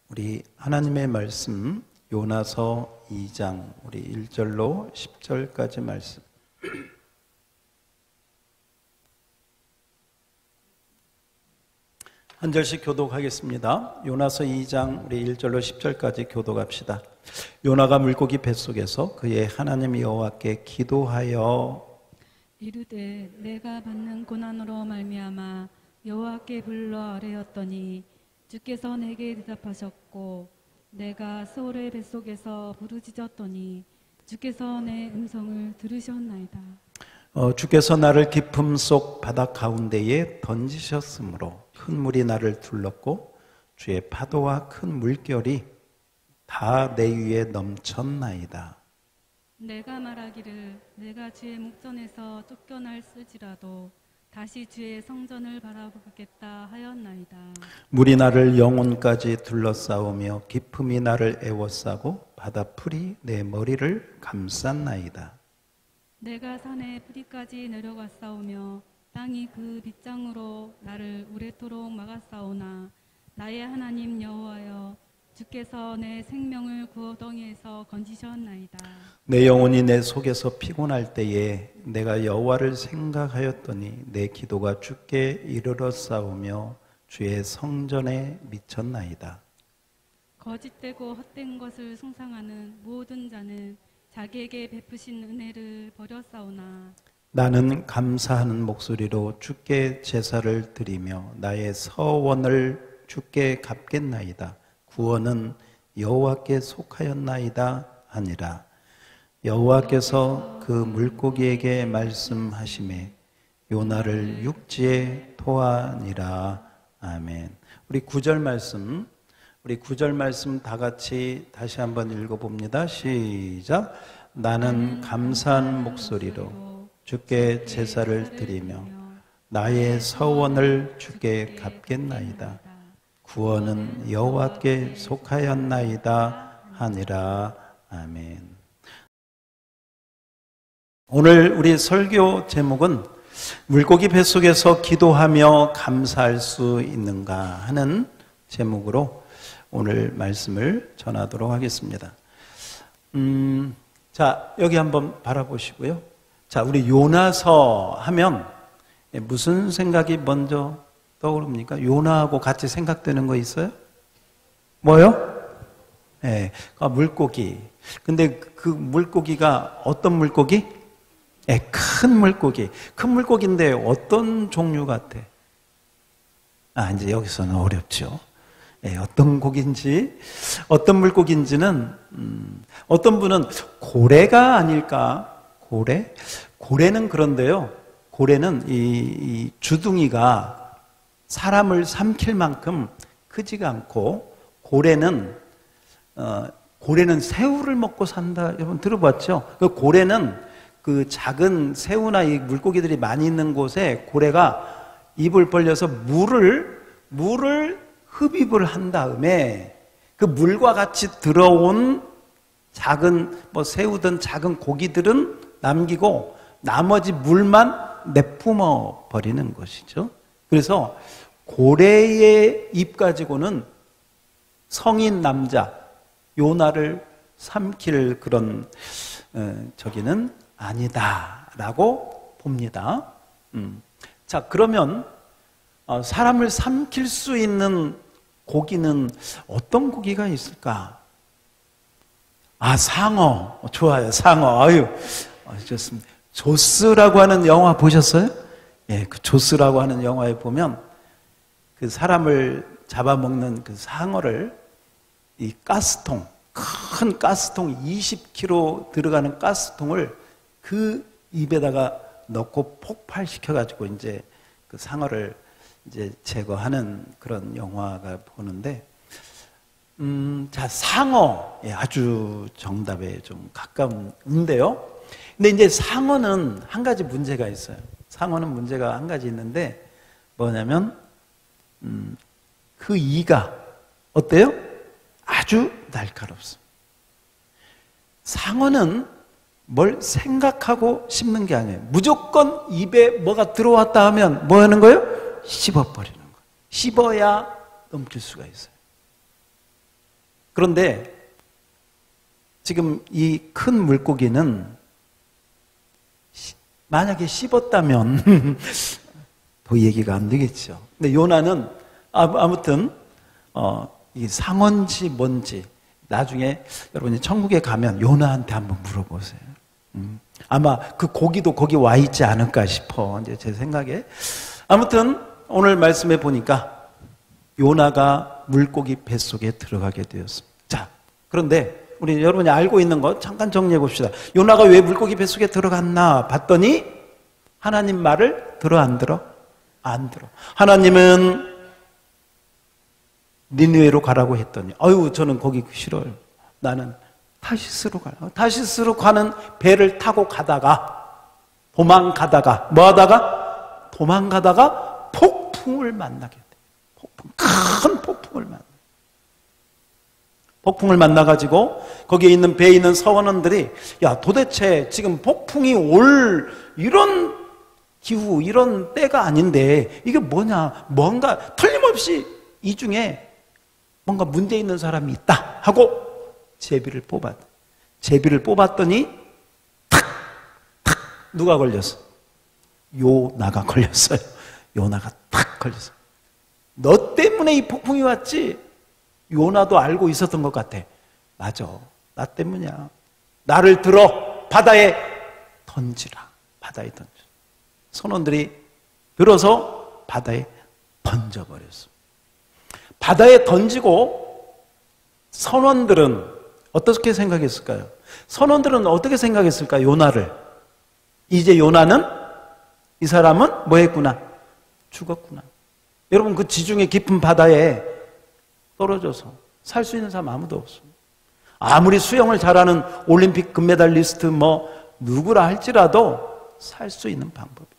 우리 하나님의 말씀 요나서 2장 우리 1절로 10절까지 말씀 한 절씩 교독하겠습니다. 요나서 2장 우리 1절로 10절까지 교독합시다. 요나가 물고기 뱃속에서 그의 하나님 여호와께 기도하여 이르되 내가 받는 고난으로 말미암아 여호와께 불러 아뢰었더니 주께서 내게 대답하셨고 내가 소울의 뱃속에서 부르짖었더니 주께서 내 음성을 들으셨나이다. 주께서 나를 깊음 속 바다 가운데에 던지셨으므로 큰 물이 나를 둘렀고 주의 파도와 큰 물결이 다 내 위에 넘쳤나이다. 내가 말하기를 내가 주의 목전에서 쫓겨날을지라도 다시 주의 성전을 바라보겠다 하였나이다. 물이 나를 영혼까지 둘러싸우며 깊음이 나를 에워싸고 바다풀이 내 머리를 감쌌나이다. 내가 산의 뿌리까지 내려갔사오며 땅이 그 빗장으로 나를 오래도록 막았사오나 나의 하나님 여호와여 주께서 내 생명을 구덩이에서 건지셨나이다. 내 영혼이 내 속에서 피곤할 때에 내가 여호와를 생각하였더니 내 기도가 주께 이르러 싸우며 주의 성전에 미쳤나이다. 거짓되고 헛된 것을 숭상하는 모든 자는 자기에게 베푸신 은혜를 버렸사오나 나는 감사하는 목소리로 주께 제사를 드리며 나의 서원을 주께 갚겠나이다. 구원은 여호와께 속하였나이다 하니라. 여호와께서 그 물고기에게 말씀하시매 요나를 육지에 토하니라. 아멘. 우리 9절 말씀 다 같이 다시 한번 읽어봅니다. 시작. 나는 감사한 목소리로 주께 제사를 드리며 나의 서원을 주께 갚겠나이다. 구원은 여호와께 속하였나이다 하니라. 아멘. 오늘 우리 설교 제목은 물고기 뱃속에서 기도하며 감사할 수 있는가 하는 제목으로 오늘 말씀을 전하도록 하겠습니다. 자, 여기 한번 바라보시고요. 자, 우리 요나서 하면 무슨 생각이 먼저 떠오릅니까? 요나하고 같이 생각되는 거 있어요? 뭐요? 네, 물고기. 근데 그 물고기가 어떤 물고기? 네, 큰 물고기. 큰 물고기인데 어떤 종류 같아? 이제 여기서는 어렵죠. 네, 어떤 고기인지, 어떤 물고기인지는, 어떤 분은 고래가 아닐까? 고래? 고래는 그런데요. 고래는 이 주둥이가 사람을 삼킬 만큼 크지가 않고 고래는 새우를 먹고 산다. 여러분 들어봤죠? 그 고래는 그 작은 새우나 이 물고기들이 많이 있는 곳에 고래가 입을 벌려서 물을 흡입을 한 다음에 그 물과 같이 들어온 작은 새우든 작은 고기들은 남기고 나머지 물만 내뿜어 버리는 것이죠. 그래서 고래의 입 가지고는 성인 남자 요나를 삼킬 그런 저기는 아니다라고 봅니다. 자, 그러면 사람을 삼킬 수 있는 고기는 어떤 고기가 있을까? 상어. 좋아요. 상어. 아유, 좋습니다. 조스라고 하는 영화 보셨어요? 예, 그 조스라고 하는 영화에 보면 그 사람을 잡아먹는 그 상어를 이 가스통, 큰 가스통 20kg 들어가는 가스통을 그 입에다가 넣고 폭발시켜가지고 이제 그 상어를 이제 제거하는 그런 영화가 보는데, 자, 상어. 예, 아주 정답에 좀 가까운데요. 근데 이제 상어는 한 가지 문제가 있어요. 상어는 문제가 한 가지 있는데 뭐냐면 그 이가 어때요? 아주 날카롭습니다. 상어는 뭘 생각하고 씹는 게 아니에요. 무조건 입에 뭐가 들어왔다 하면 뭐 하는 거예요? 씹어버리는 거예요. 씹어야 넘길 수가 있어요. 그런데 지금 이 큰 물고기는 만약에 씹었다면 더 얘기가 안 되겠죠. 근데 요나는 아무튼 이 상어인지 뭔지 나중에 여러분이 천국에 가면 요나한테 한번 물어보세요. 아마 그 고기도 거기 와 있지 않을까 싶어. 이제 제 생각에. 아무튼 오늘 말씀해 보니까 요나가 물고기 뱃속에 들어가게 되었습니다. 자, 그런데 우리 여러분이 알고 있는 것 잠깐 정리해 봅시다. 요나가 왜 물고기 뱃속에 들어갔나 봤더니 하나님 말을 들어 안 들어? 안 들어. 하나님은 니느웨로 가라고 했더니 아유 저는 거기 싫어요. 나는 타시스로 가요. 타시스로 가는 배를 타고 가다가 도망가다가 뭐하다가? 도망가다가 폭풍을 만나게 돼요. 큰 폭풍을 만나. 폭풍을 만나가지고 거기에 있는 배에 있는 서원원들이 야 도대체 지금 폭풍이 올 이런 기후 이런 때가 아닌데 이게 뭐냐 뭔가 틀림없이 이 중에 뭔가 문제 있는 사람이 있다 하고 제비를 뽑았더니 탁 누가 걸렸어? 요나가 걸렸어요. 요나가 탁 걸렸어. 너 때문에 이 폭풍이 왔지? 요나도 알고 있었던 것 같아. 맞아. 나 때문이야. 나를 들어 바다에 던지라. 바다에 던져. 선원들이 들어서 바다에 던져버렸어. 바다에 던지고 선원들은 어떻게 생각했을까요? 선원들은 어떻게 생각했을까요? 요나를. 이제 요나는 이 사람은 뭐 했구나? 죽었구나. 여러분 그 지중해 깊은 바다에 떨어져서 살 수 있는 사람 아무도 없어. 아무리 수영을 잘하는 올림픽 금메달리스트 뭐 누구라 할지라도 살 수 있는 방법이 없어.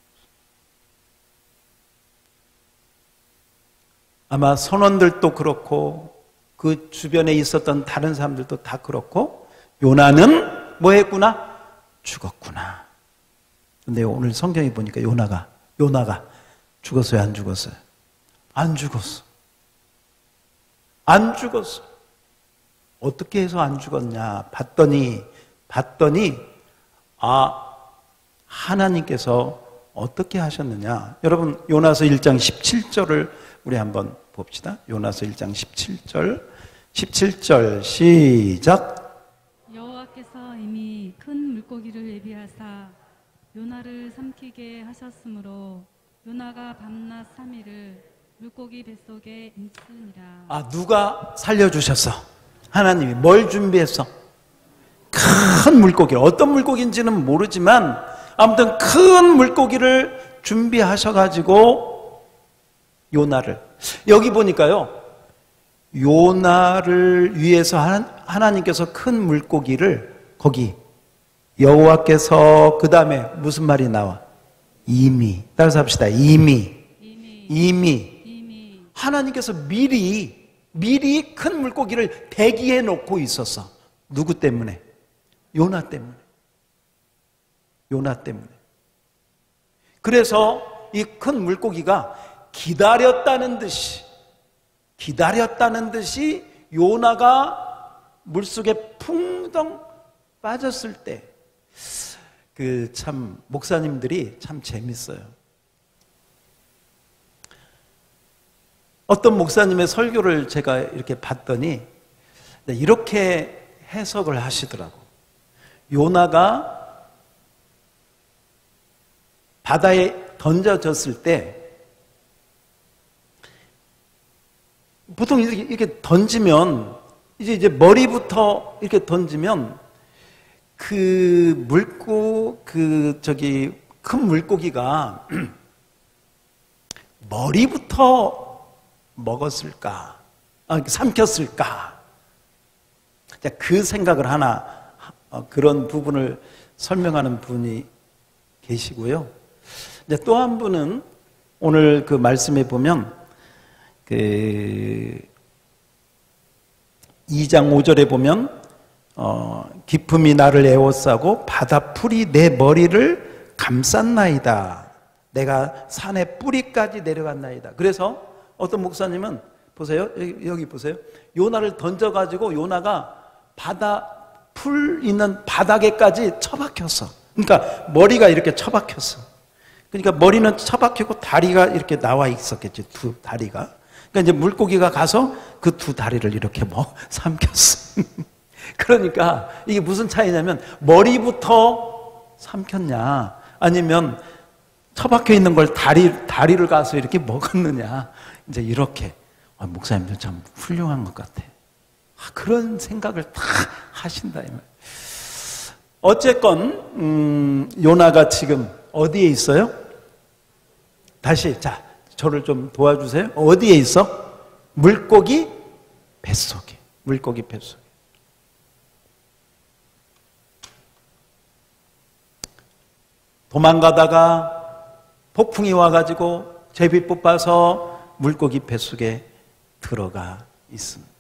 아마 선원들도 그렇고 그 주변에 있었던 다른 사람들도 다 그렇고 요나는 뭐 했구나? 죽었구나. 근데 오늘 성경에 보니까 요나가 죽었어요? 안 죽었어요? 안 죽었어. 안 죽었어. 어떻게 해서 안 죽었냐 봤더니 하나님께서 어떻게 하셨느냐. 여러분 요나서 1장 17절을 우리 한번 봅시다. 요나서 1장 17절 시작. 여호와께서 이미 큰 물고기를 예비하사 요나를 삼키게 하셨으므로 요나가 밤낮 3일을 물고기 뱃속에 있으니라. 누가 살려주셨어? 하나님이. 뭘 준비했어? 큰 물고기를. 어떤 물고기인지는 모르지만 아무튼 큰 물고기를 준비하셔가지고 요나를. 여기 보니까요 요나를 위해서 하나님께서 큰 물고기를 거기 여호와께서 그 다음에 무슨 말이 나와? 이미. 따라서 합시다. 이미. 하나님께서 미리 큰 물고기를 대기해 놓고 있었어. 누구 때문에? 요나 때문에. 그래서 이 큰 물고기가 기다렸다는 듯이 요나가 물속에 풍덩 빠졌을 때 참 목사님들이 참 재밌어요. 어떤 목사님의 설교를 제가 이렇게 봤더니 이렇게 해석을 하시더라고. 요나가 바다에 던져졌을 때 보통 이렇게 던지면 이제 머리부터 이렇게 던지면 큰 물고기가 머리부터 먹었을까? 삼켰을까? 그 생각을 그런 부분을 설명하는 분이 계시고요. 또 한 분은 오늘 그 말씀에 보면 2장 5절에 보면 기품이 나를 에워싸고 바다 풀이 내 머리를 감쌌나이다. 내가 산의 뿌리까지 내려갔나이다. 그래서 어떤 목사님은 보세요. 여기 보세요. 요나를 던져가지고 요나가 풀 있는 바닥에까지 처박혔어. 그러니까 머리가 이렇게 처박혔어. 그러니까 머리는 처박히고 다리가 이렇게 나와 있었겠지. 두 다리가. 그러니까 이제 물고기가 가서 그 두 다리를 이렇게 삼켰어. 그러니까 이게 무슨 차이냐면 머리부터 삼켰냐 아니면 처박혀 있는 걸 다리를 가서 이렇게 먹었느냐. 이제 이렇게. 목사님도 참 훌륭한 것 같아. 그런 생각을 다 하신다 이 말. 어쨌건 요나가 지금 어디에 있어요? 다시 저를 좀 도와주세요. 어디에 있어? 물고기 뱃속에. 물고기 뱃속에. 도망가다가 폭풍이 와가지고 제비 뽑아서 물고기 뱃속에 들어가 있습니다.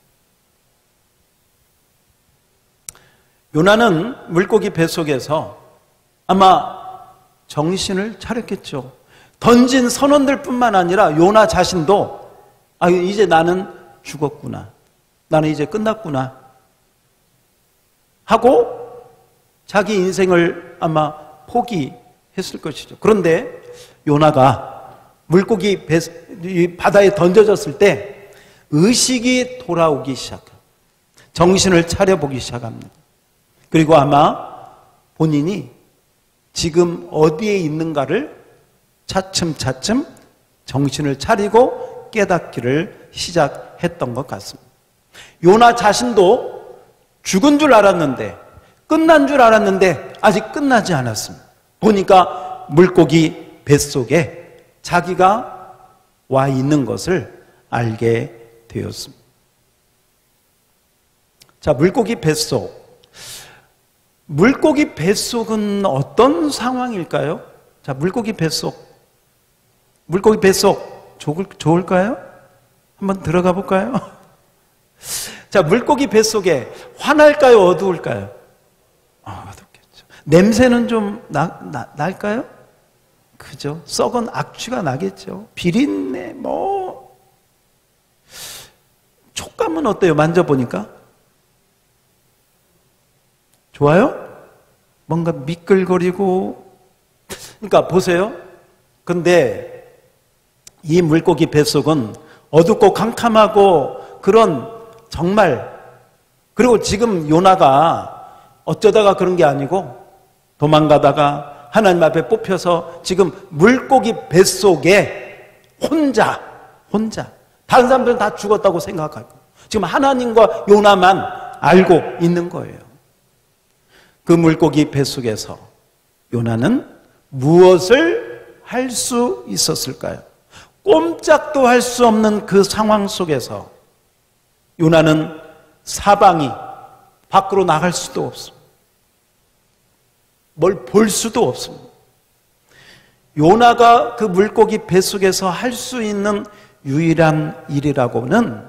요나는 물고기 뱃속에서 아마 정신을 차렸겠죠. 던진 선원들 뿐만 아니라 요나 자신도 이제 나는 죽었구나. 나는 이제 끝났구나. 하고 자기 인생을 아마 포기했을 것이죠. 그런데 요나가 물고기 바다에 던져졌을 때 의식이 돌아오기 시작합니다. 정신을 차려보기 시작합니다. 그리고 아마 본인이 지금 어디에 있는가를 차츰차츰 정신을 차리고 깨닫기를 시작했던 것 같습니다. 요나 자신도 죽은 줄 알았는데, 끝난 줄 알았는데 아직 끝나지 않았습니다. 보니까 물고기 뱃속에 자기가 와 있는 것을 알게 되었습니다. 자, 물고기 뱃속. 물고기 뱃속은 어떤 상황일까요? 자, 물고기 뱃속 좋을까요? 한번 들어가 볼까요? 자, 물고기 뱃속에 환할까요? 어두울까요? 어둡겠죠. 냄새는 좀 날까요? 그죠? 썩은 악취가 나겠죠. 비린내, 촉감은 어때요? 만져보니까? 좋아요? 뭔가 미끌거리고. 그러니까 보세요. 근데 이 물고기 뱃속은 어둡고 캄캄하고 그런 정말, 그리고 지금 요나가 어쩌다가 그런 게 아니고 도망가다가 하나님 앞에 뽑혀서 지금 물고기 뱃속에 혼자 다른 사람들은 다 죽었다고 생각하고 지금 하나님과 요나만 알고 있는 거예요. 그 물고기 뱃속에서 요나는 무엇을 할 수 있었을까요? 꼼짝도 할 수 없는 그 상황 속에서 요나는 사방이 밖으로 나갈 수도 없습니다. 뭘 볼 수도 없습니다. 요나가 그 물고기 뱃속에서 할 수 있는 유일한 일이라고는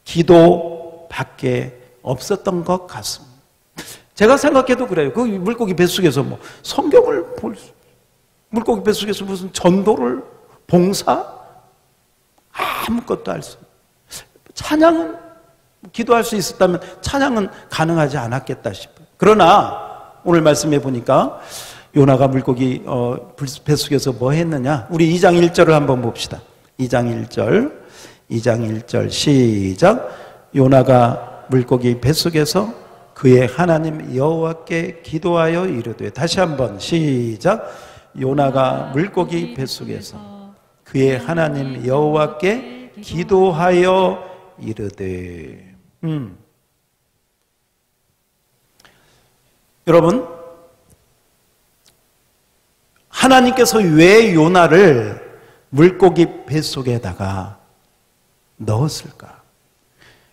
기도밖에 없었던 것 같습니다. 제가 생각해도 그래요. 그 물고기 뱃속에서 성경을 물고기 뱃속에서 무슨 전도를, 봉사? 아무것도 할 수. 찬양은, 기도할 수 있었다면 찬양은 가능하지 않았겠다 싶어요. 그러나 오늘 말씀해 보니까 요나가 물고기 뱃속에서 뭐 했느냐? 우리 2장 1절을 한번 봅시다. 2장 1절 시작. 요나가 물고기 뱃속에서 그의 하나님 여호와께 기도하여 이르되. 다시 한번 시작. 요나가 물고기 뱃속에서 그의 하나님 여호와께 기도하여 이르되. 여러분, 하나님께서 왜 요나를 물고기 뱃속에다가 넣었을까?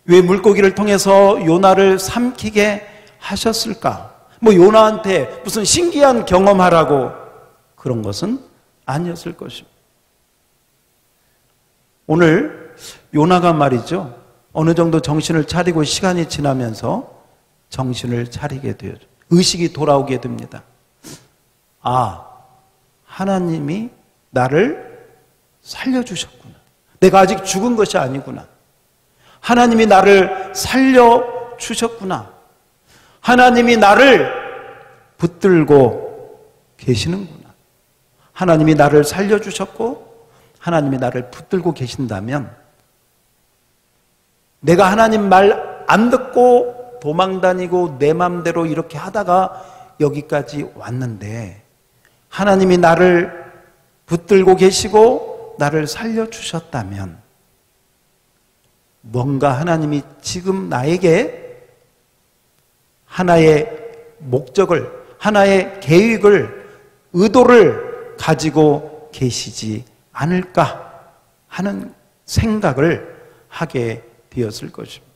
왜 물고기를 통해서 요나를 삼키게 하셨을까? 요나한테 무슨 신기한 경험하라고 그런 것은 아니었을 것입니다. 오늘 요나가 말이죠, 어느 정도 정신을 차리고 시간이 지나면서 정신을 차리게 돼요. 의식이 돌아오게 됩니다. 하나님이 나를 살려주셨구나. 내가 아직 죽은 것이 아니구나. 하나님이 나를 살려주셨구나. 하나님이 나를 붙들고 계시는구나. 하나님이 나를 살려주셨고 하나님이 나를 붙들고 계신다면 내가 하나님 말 안 듣고 도망다니고 내 맘대로 이렇게 하다가 여기까지 왔는데 하나님이 나를 붙들고 계시고 나를 살려주셨다면 뭔가 하나님이 지금 나에게 하나의 목적을, 하나의 계획을, 의도를 가지고 계시지 않을까 하는 생각을 하게 되었을 것입니다.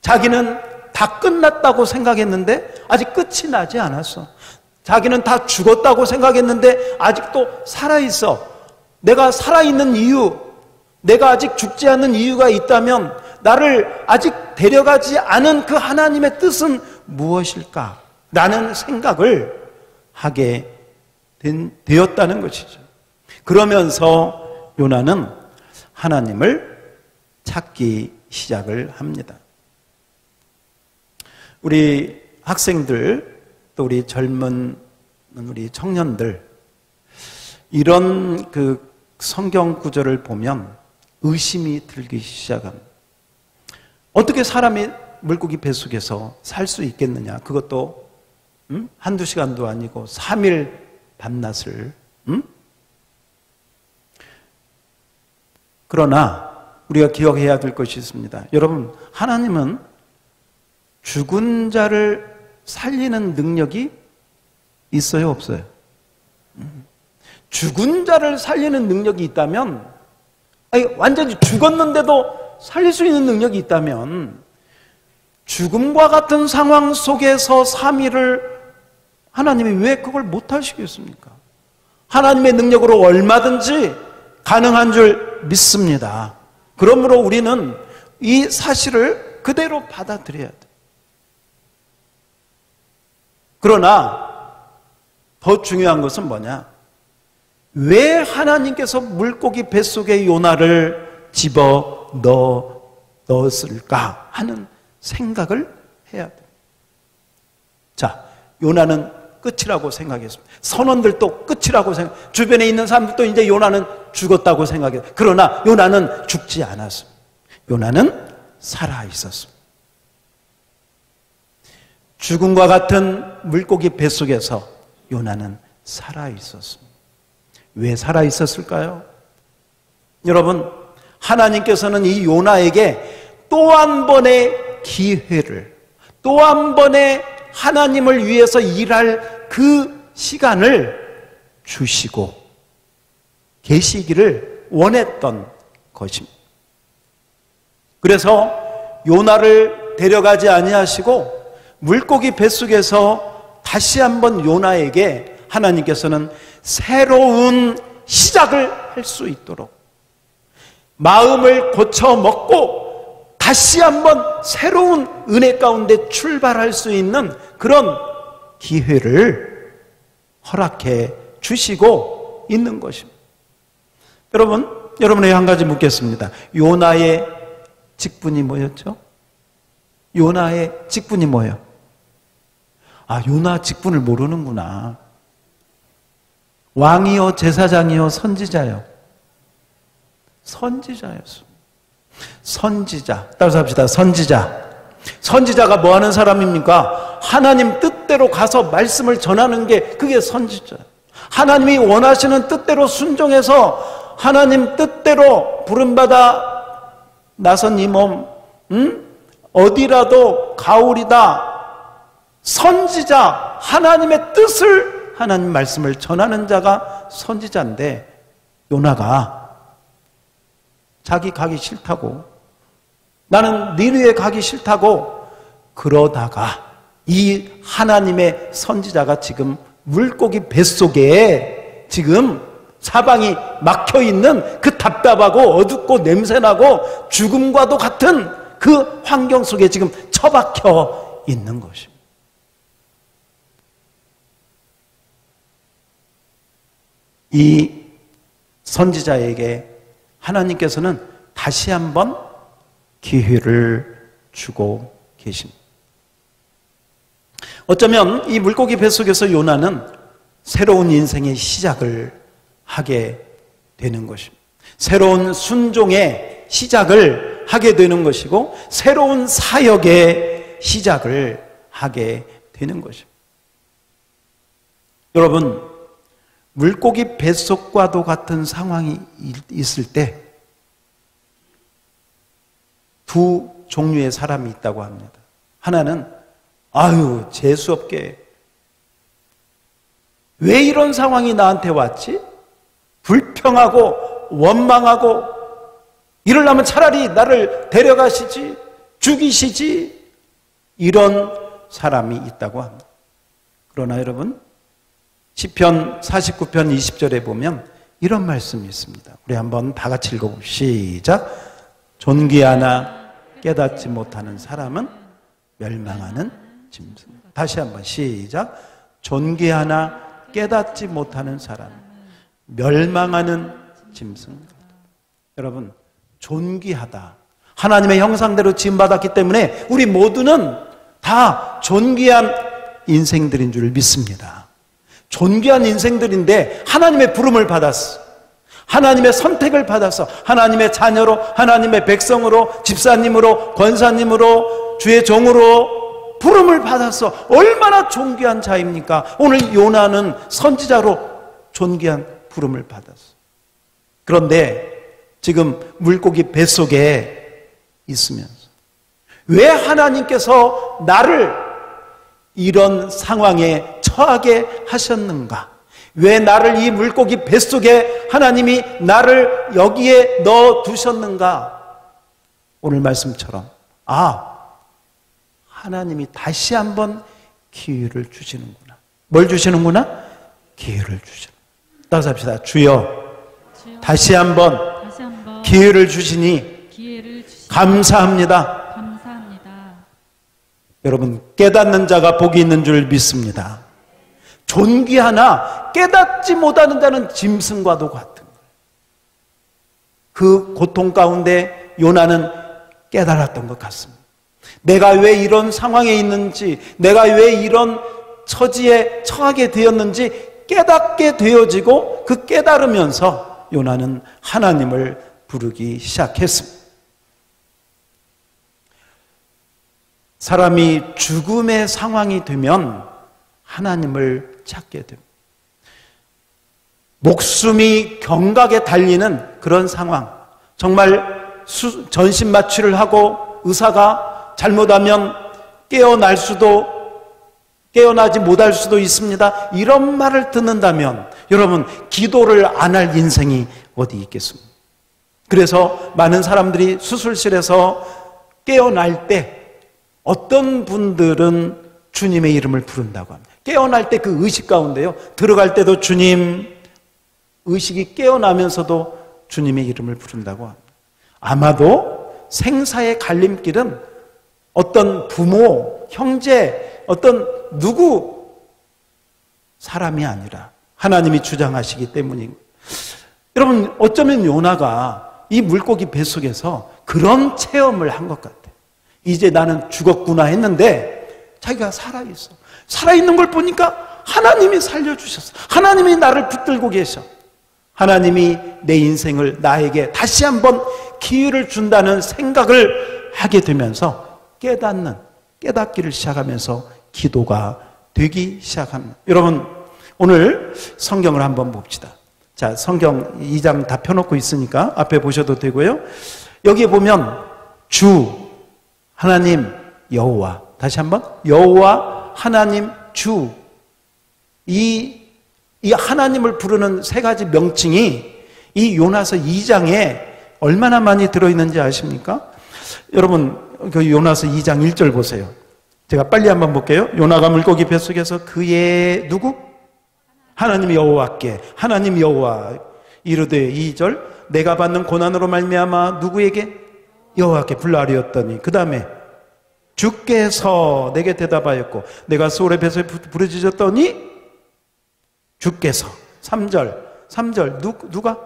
자기는 다 끝났다고 생각했는데 아직 끝이 나지 않았어. 자기는 다 죽었다고 생각했는데 아직도 살아있어. 내가 살아있는 이유, 내가 아직 죽지 않는 이유가 있다면 나를 아직 데려가지 않은 그 하나님의 뜻은 무엇일까? 라는 생각을 하게 되었다는 것이죠. 그러면서 요나는 하나님을 찾기 시작을 합니다. 우리 학생들, 또 우리 젊은 우리 청년들, 이런 그 성경 구절을 보면 의심이 들기 시작합니다. 어떻게 사람이 물고기 뱃속에서 살 수 있겠느냐? 그것도 한두 시간도 아니고 3일 밤낮을. 그러나 우리가 기억해야 될 것이 있습니다. 여러분, 하나님은 죽은 자를 살리는 능력이 있어요, 없어요? 죽은 자를 살리는 능력이 있다면, 아니, 완전히 죽었는데도 살릴 수 있는 능력이 있다면 죽음과 같은 상황 속에서 3일을 하나님이 왜 그걸 못하시겠습니까? 하나님의 능력으로 얼마든지 가능한 줄 믿습니다. 그러므로 우리는 이 사실을 그대로 받아들여야 돼요. 그러나 더 중요한 것은 뭐냐? 왜 하나님께서 물고기 뱃속에 요나를 집어 넣었을까 하는 생각을 해야 돼요. 자, 요나는 끝이라고 생각했습니다. 선원들도 끝이라고 생각, 주변에 있는 사람들도 이제 요나는 죽었다고 생각했어요. 그러나 요나는 죽지 않았습니다. 요나는 살아 있었습니다. 죽음과 같은 물고기 뱃속에서 요나는 살아 있었습니다. 왜 살아 있었을까요? 여러분, 하나님께서는 이 요나에게 또 한 번의 기회를, 또 한 번의 하나님을 위해서 일할 그 시간을 주시고 계시기를 원했던 것입니다. 그래서 요나를 데려가지 아니하시고 물고기 뱃속에서 다시 한번 요나에게 하나님께서는 새로운 시작을 할 수 있도록 마음을 고쳐 먹고 다시 한번 새로운 은혜 가운데 출발할 수 있는 그런 기회를 허락해 주시고 있는 것입니다. 여러분에게 한 가지 묻겠습니다. 요나의 직분이 뭐였죠? 요나의 직분이 뭐예요? 아, 요나 직분을 모르는구나. 왕이요, 제사장이요, 선지자요. 선지자였습니다. 선지자. 따라서 합시다. 선지자. 선지자가 뭐 하는 사람입니까? 하나님 뜻대로 가서 말씀을 전하는 게 그게 선지자. 하나님이 원하시는 뜻대로 순종해서 하나님 뜻대로 부름받아 나선 이 몸, 어디라도 가오리다. 선지자, 하나님의 뜻을, 하나님 말씀을 전하는 자가 선지자인데 요나가 자기 가기 싫다고, 나는 니느웨 가기 싫다고 그러다가 이 하나님의 선지자가 지금 물고기 뱃속에 지금 사방이 막혀있는 그 답답하고 어둡고 냄새나고 죽음과도 같은 그 환경 속에 지금 처박혀 있는 것입니다. 이 선지자에게 하나님께서는 다시 한번 기회를 주고 계십니다. 어쩌면 이 물고기 뱃속에서 요나는 새로운 인생의 시작을 하게 되는 것입니다. 새로운 순종의 시작을 하게 되는 것이고 새로운 사역의 시작을 하게 되는 것입니다. 여러분, 물고기 뱃속과도 같은 상황이 있을 때 두 종류의 사람이 있다고 합니다. 하나는 아유, 재수없게 왜 이런 상황이 나한테 왔지? 불평하고 원망하고 이러려면 차라리 나를 데려가시지, 죽이시지, 이런 사람이 있다고 합니다. 그러나 여러분, 시편 49편 20절에 보면 이런 말씀이 있습니다. 우리 한번 다 같이 읽어봅시다. 시작. 존귀하나 깨닫지 못하는 사람은 멸망하는 짐승. 다시 한번 시작. 존귀하나 깨닫지 못하는 사람은 멸망하는 짐승. 여러분, 존귀하다. 하나님의 형상대로 지음받았기 때문에 우리 모두는 다 존귀한 인생들인 줄 믿습니다. 존귀한 인생들인데 하나님의 부름을 받았어. 하나님의 선택을 받아서 하나님의 자녀로, 하나님의 백성으로, 집사님으로, 권사님으로, 주의 종으로 부름을 받아서 얼마나 존귀한 자입니까? 오늘 요나는 선지자로 존귀한 부름을 받았어. 그런데 지금 물고기 뱃속에 있으면서 왜 하나님께서 나를 이런 상황에 처하게 하셨는가? 왜 나를 이 물고기 뱃속에 하나님이 나를 여기에 넣어 두셨는가? 오늘 말씀처럼 하나님이 다시 한번 기회를 주시는구나. 뭘 주시는구나? 기회를 주시는. 따라서 합시다. 주여, 다시 한번 기회를 주시니 감사합니다. 여러분, 깨닫는 자가 복이 있는 줄 믿습니다. 존귀하나 깨닫지 못하는 자는 짐승과도 같은 거예요. 그 고통 가운데 요나는 깨달았던 것 같습니다. 내가 왜 이런 상황에 있는지, 내가 왜 이런 처지에 처하게 되었는지 깨닫게 되어지고 그 깨달으면서 요나는 하나님을 부르기 시작했습니다. 사람이 죽음의 상황이 되면 하나님을 찾게 됩니다. 목숨이 경각에 달리는 그런 상황, 정말 전신 마취를 하고 의사가 잘못하면 깨어나지 못할 수도 있습니다. 이런 말을 듣는다면 여러분, 기도를 안 할 인생이 어디 있겠습니까? 그래서 많은 사람들이 수술실에서 깨어날 때 어떤 분들은 주님의 이름을 부른다고 합니다. 깨어날 때 그 의식 가운데요, 들어갈 때도 주님, 의식이 깨어나면서도 주님의 이름을 부른다고 합니다. 아마도 생사의 갈림길은 어떤 부모, 형제, 어떤 누구 사람이 아니라 하나님이 주장하시기 때문입니다. 여러분, 어쩌면 요나가 이 물고기 뱃속에서 그런 체험을 한 것 같아요. 이제 나는 죽었구나 했는데 자기가 살아있어. 살아있는 걸 보니까 하나님이 살려주셨어. 하나님이 나를 붙들고 계셔. 하나님이 내 인생을 나에게 다시 한번 기회를 준다는 생각을 하게 되면서 깨닫기를 시작하면서 기도가 되기 시작합니다. 여러분, 오늘 성경을 한번 봅시다. 자, 성경 2장 다 펴놓고 있으니까 앞에 보셔도 되고요. 여기에 보면 주, 하나님, 여호와. 다시 한번 여호와, 하나님, 주. 이 하나님을 부르는 세 가지 명칭이 이 요나서 2장에 얼마나 많이 들어있는지 아십니까? 여러분, 그 요나서 2장 1절 보세요. 제가 빨리 한번 볼게요. 요나가 물고기 뱃속에서 그의 누구? 하나님 여호와께, 하나님 여호와 이르되 2절 내가 받는 고난으로 말미암아 누구에게? 여호와께 불러하리었더니 그 다음에 주께서 내게 대답하였고 내가 소울의 뱃속에 부르짖었더니 주께서 3절 누가?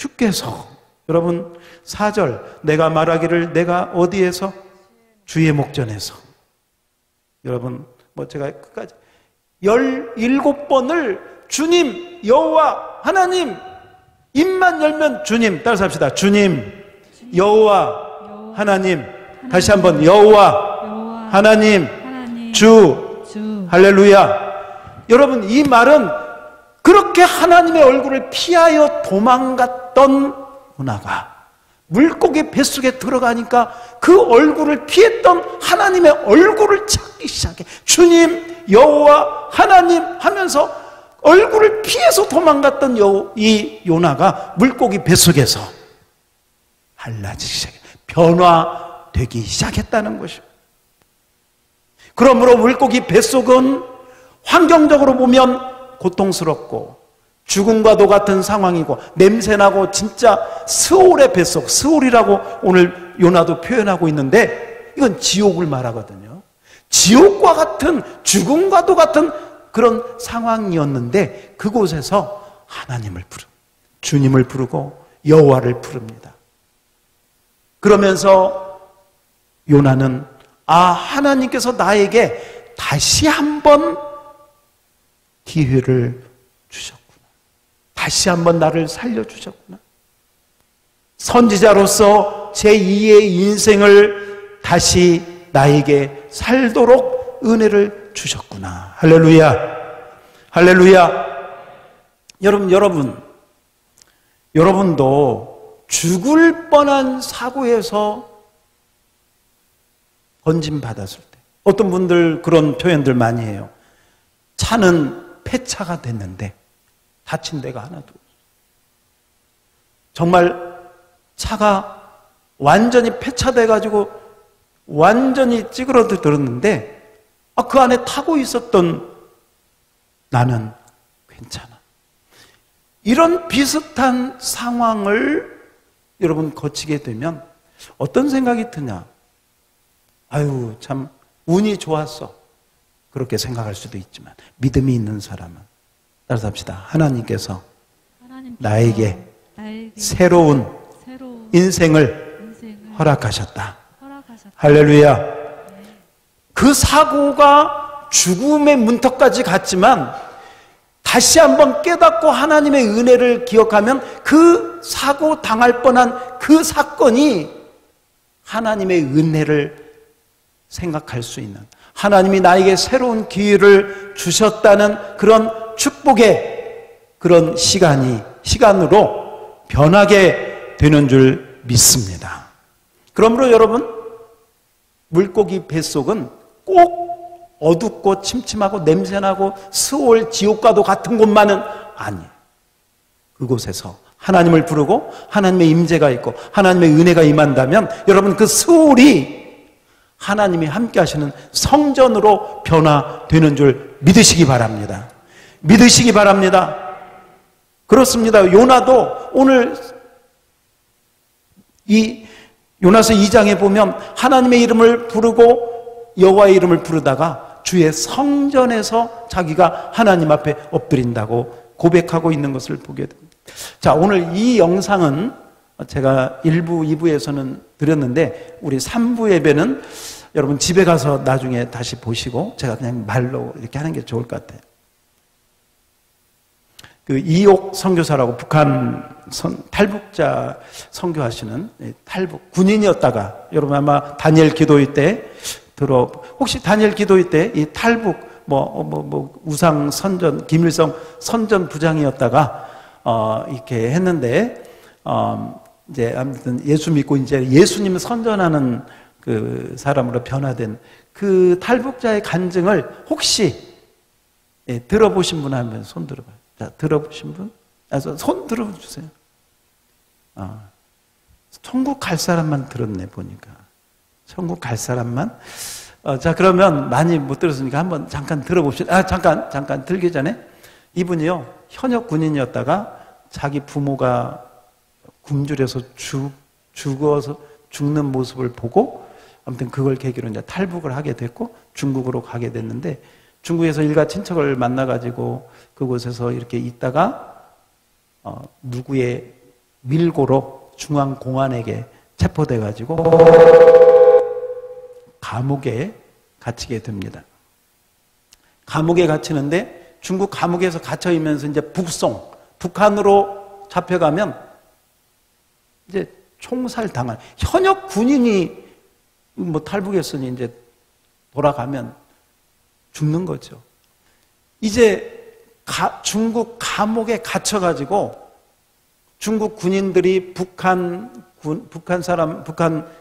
주께서, 여러분 4절, 내가 말하기를 내가 어디에서? 주의 목전에서. 여러분 제가 끝까지 17번을 주님, 여호와, 하나님, 입만 열면 주님, 따라서 합시다. 주님, 여호와, 하나님. 다시 한번 여호와, 하나님, 주. 할렐루야. 여러분 이 말은 그렇게 하나님의 얼굴을 피하여 도망갔던 요나가 물고기 뱃속에 들어가니까 그 얼굴을 피했던 하나님의 얼굴을 찾기 시작해. 주님, 여호와, 하나님 하면서 얼굴을 피해서 도망갔던 이 요나가 물고기 뱃속에서 달라지기 시작해. 변화되기 시작했다는 것이죠. 그러므로 물고기 뱃속은 환경적으로 보면 고통스럽고 죽음과도 같은 상황이고 냄새나고 진짜 스올의 뱃속, 스올이라고 오늘 요나도 표현하고 있는데 이건 지옥을 말하거든요. 지옥과 같은, 죽음과도 같은 그런 상황이었는데 그곳에서 하나님을 주님을 부르고 여호와를 부릅니다. 그러면서 요나는 하나님께서 나에게 다시 한번 기회를 주셨구나. 다시 한번 나를 살려주셨구나. 선지자로서 제2의 인생을 다시 나에게 살도록 은혜를 주셨구나. 할렐루야. 할렐루야. 여러분도 죽을 뻔한 사고에서 건짐받았을 때, 어떤 분들 그런 표현들 많이 해요. 차는 폐차가 됐는데 다친 데가 하나도 없어요. 정말 차가 완전히 폐차돼가지고 완전히 찌그러들었는데 그 안에 타고 있었던 나는 괜찮아. 이런 비슷한 상황을 여러분 거치게 되면 어떤 생각이 드냐? 아유, 참 운이 좋았어. 그렇게 생각할 수도 있지만 믿음이 있는 사람은 따라서 합시다. 하나님께서 나에게 새로운 인생을 허락하셨다. 할렐루야. 그 사고가 죽음의 문턱까지 갔지만 다시 한번 깨닫고 하나님의 은혜를 기억하면 그 사고 당할 뻔한 그 사건이 하나님의 은혜를 생각할 수 있는, 하나님이 나에게 새로운 기회를 주셨다는 그런 축복의 그런 시간으로 변하게 되는 줄 믿습니다. 그러므로 여러분, 물고기 뱃속은 꼭 어둡고 침침하고 냄새나고 스올 지옥과도 같은 곳만은 아니에요. 그곳에서 하나님을 부르고 하나님의 임재가 있고 하나님의 은혜가 임한다면 여러분 그 스올이 하나님이 함께 하시는 성전으로 변화되는 줄 믿으시기 바랍니다. 믿으시기 바랍니다. 그렇습니다. 요나도 오늘 이 요나서 2장에 보면 하나님의 이름을 부르고 여호와의 이름을 부르다가 주의 성전에서 자기가 하나님 앞에 엎드린다고 고백하고 있는 것을 보게 됩니다. 자, 오늘 이 영상은 제가 1부, 2부에서는 드렸는데 우리 3부 예배는 여러분 집에 가서 나중에 다시 보시고 제가 그냥 말로 이렇게 하는 게 좋을 것 같아요. 그 이옥 선교사라고 북한 탈북자 선교하시는 탈북 군인이었다가 여러분 아마 다니엘 기도회 때 혹시 다니엘 기도회 때 이 탈북 우상 선전 김일성 선전 부장이었다가 이렇게 했는데 이제 아무튼 예수 믿고 이제 예수님 선전하는 그 사람으로 변화된 그 탈북자의 간증을 혹시 들어보신 분 하면 손 들어봐요. 자, 들어보신 분? 손 들어주세요. 천국 갈 사람만 들었네, 보니까. 천국 갈 사람만? 자, 그러면 많이 못 들었으니까 한번 잠깐 들어봅시다. 잠깐 들기 전에 이분이요, 현역 군인이었다가 자기 부모가 굶주려서 죽어서 죽는 모습을 보고 아무튼 그걸 계기로 이제 탈북을 하게 됐고 중국으로 가게 됐는데 중국에서 일가 친척을 만나가지고 그곳에서 이렇게 있다가 누구의 밀고로 중앙공안에게 체포돼가지고 감옥에 갇히게 됩니다. 감옥에 갇히는데 중국 감옥에서 갇혀있면서 이제 북한으로 잡혀가면 이제 총살당한, 현역 군인이 뭐 탈북했으니 이제 돌아가면 죽는 거죠. 이제 중국 감옥에 갇혀가지고 중국 군인들이 북한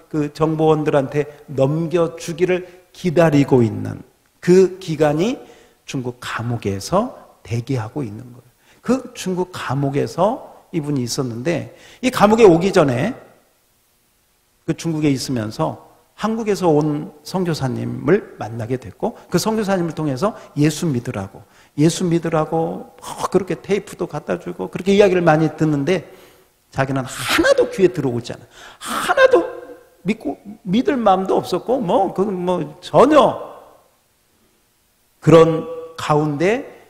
그 정보원들한테 넘겨주기를 기다리고 있는 그 기간이 중국 감옥에서 대기하고 있는 거예요. 그 중국 감옥에서 이분이 있었는데, 이 감옥에 오기 전에 그 중국에 있으면서 한국에서 온 선교사님을 만나게 됐고, 그 선교사님을 통해서 예수 믿으라고 그렇게 테이프도 갖다 주고 그렇게 이야기를 많이 듣는데, 자기는 하나도 귀에 들어오지 않아. 하나도 믿을 마음도 없었고, 전혀 그런 가운데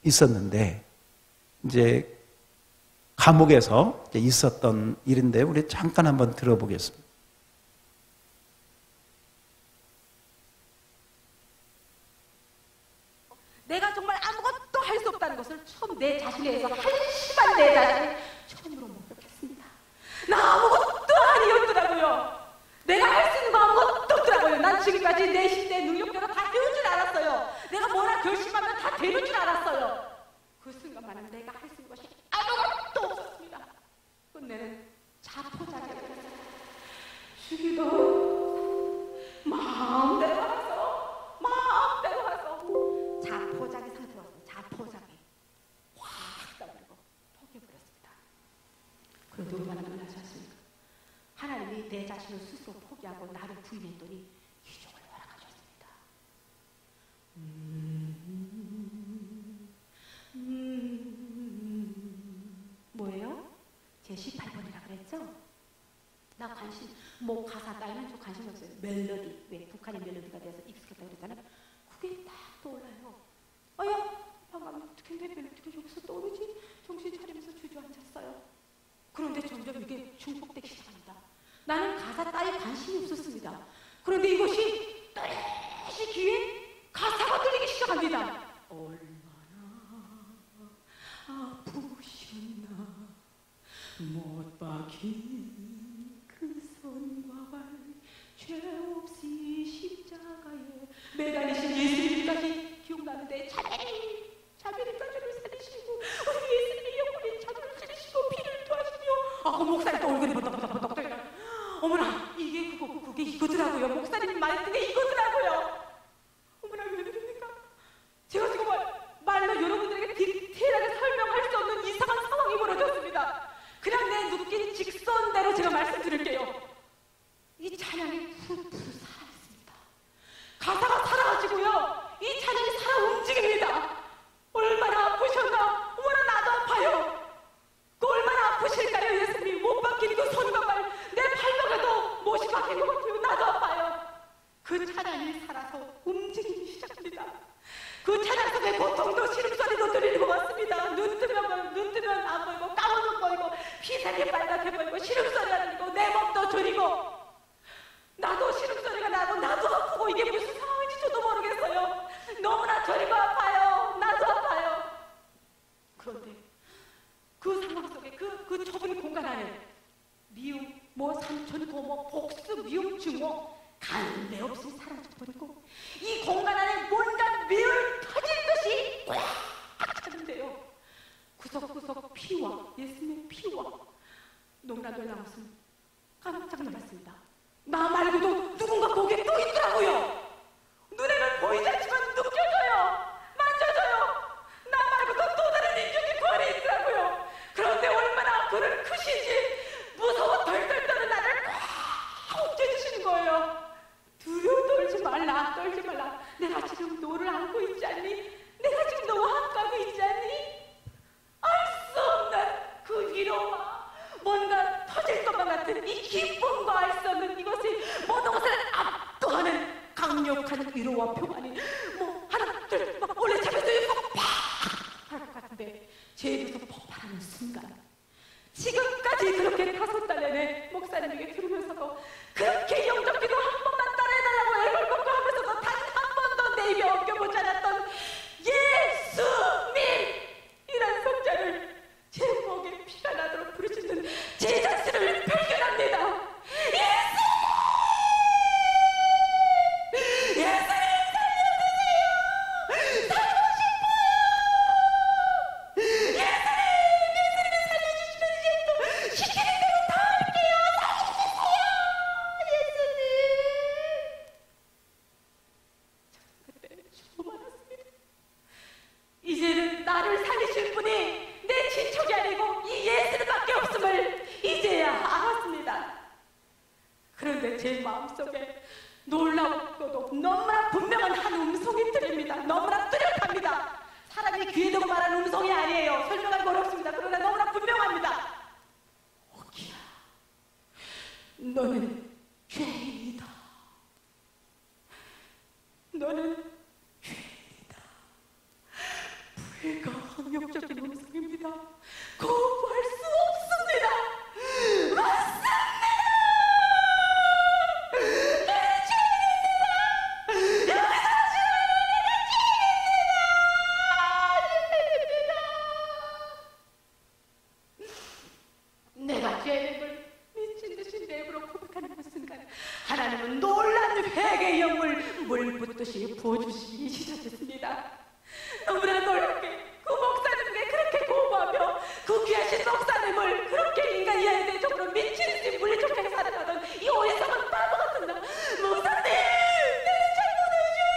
있었는데, 이제 감옥에서 있었던 일인데, 우리 잠깐 한번 들어보겠습니다. 내가 정말 아무것도 할 수 없다는 것을 처음 내 자신에 대해서 한심한 내 자신을 처음으로 목격했습니다. 나 아무것도 아니었더라고요. 내가 할 수 있는 거 아무것도 없더라고요. 난 지금까지 내 힘내 능력대로 다 해올 줄 알았어요. 내가 뭐라 결심하면 다 되는 줄 알았어요. 그 순간만은 내가 할 수 있는 것이 아무것도 없었습니다. 끝내는 자포자기였어요. 주기도 마음대로 와서 자포자기 상태로 왔어요. 자포자기 확 떠버리고 포기해버렸습니다. 그런데 얼마나 놀라지 않습니까? 하나님이 내 자신을 스스로 포기하고 나를 부인했더니 기적을 허락하셨습니다. 뭐예요? 제 18번이라 그랬죠? 나 가사 따위는 좀 관심 없어요. 멜로디, 왜 북한의 멜로디가 돼서 익숙했다고 그랬잖아요. 그게 딱 떠올라요. 야, 방금 어떻게 내 멜로디가 여기서 떠오르지? 정신 차리면서 주저앉았어요. 그런데 점점 이게 중복되기 시작합니다. 나는 가사 따위 관심이 없었습니다. 그런데 이것이 또렷이 귀에 가사가 들리기 시작합니다. 얼마나 아프셨나 못 박힌 그 손과 발 죄 없이 십자가에 매달리신 예수님까지 기억나는데 자비를 저주를 살리시고 우리 예수님의 영혼이 저주를 살리시고 피를 토하시며 그 목사님 또 얼굴이 버덕버덕 떨려. 어머나 그게 이거더라고요. 목사님 말씀이 이거더라고요. 어머나 왜 그럽니까? 제가 지금 말로 여러분들에게 디테일하게 설명할 수 없는 이상한 상황이 벌어졌습니다. 그냥 내 느낀 직선대로 제가 말씀드릴게요. 이 찬양이 푸르푸르 살아있습니다. 가사가 살아가지고요. 이 찬양이 살아 움직입니다. 얼마나 아프셨나? 어머나 나도 아파요. 그 얼마나 아프실까요? 예수님 못 박힌 그 손과 발, 내 발목에도 못이 박힌 것 같아요. 나도 아파요. 그 찬양이 살아서 움직이기 시작합니다. 그 찬양 속에 고통도 시름소리도 들리는 것 같습니다. 눈 뜨면 안 보이고 까만 눈 보이고 피색이 빨갛게 보이고 시름소리가 들리고 내 몸도 저리고 나도 시름소리가 나도 아프고 이게 무슨 상황인지 저도 모르겠어요. 너무나 저리고 아파요. 나도 아파요. 그런데 그 상황 속에 그 좁은 공간 안에 미움, 삼촌, 고모, 복수, 미움, 증오 간데 없이 사라져버리고 이 공간 안에 뭔가 매울 터질 듯이 꽉 차는데요. 구석구석 피와 예수님의 피와 농락을 나왔으면 깜짝 놀랐습니다. 나 말고도 누군가 거기에 또 있더라고요. 눈에는 보이지 않지만 느껴져요. 만져져요. 나 말고도 또 다른 인격이 그 안에 있더라고요. 그런데 얼마나 그를 크신지 무서워 덜덜 떠는 나를 꽉 옥죄주시는 거예요. 두려워 떨지 말라. 내가 지금 너를 안고 있지 않니? 내가 지금 너와 함께하고 있지 않니? 알 수 없는 그 위로와 뭔가 터질 것만 같은 이 기쁨과 알 수 없는 이것이 모든 것을 압도하는 강력한 위로와 평안이 하나 둘 원래 잡혀서 팍 할 것 같은데 제 입에서 폭발하는 순간 지금까지 그렇게 5달 내내 목사님에게 들으면서도 그렇게 영접기도 한 번만 따라해달라고 애를 먹고 하면서도 단 한 번도 내 입에 엉겨보지 않았던 예수님이란 성자를 제 목에 피가 나도록 부르짖는 제 자신을 발견합니다. 이제는 나를 살리실 분이 내 친척이 아니고 이 예수님밖에 없음을 이제야 알았습니다. 그런데 제 마음속에 놀랍고도 너무나 분명한 한 음성이 들립니다. 너무나 뚜렷합니다. 사람이 귀에 대고 말하는 음성이 아니에요. 설명하기 어렵습니다. 그러나 너무나 분명합니다. 오기야, 너는 죄인이다. 너는 불가항력적인 음성입니다. 거부할 수 없습니다. 맞습니다. 내 죄인입니다. 여기서 죄인입니다. 내가 죄인을 미친 듯이 내 입으로 고백하는 그 순간 하나님은 놀란 회개의 영을 물 붓듯이 부어주시기 시작했습니다. 너무나 놀랍게 그 목사님에게 그렇게 고마워하며 그 귀하신 목사님을 그렇게 인간 이해에 대적으로 미친 듯이 물리적하게 살아가던 이 어리석은 바보 같은 나 목사님! 내가 잘못했어요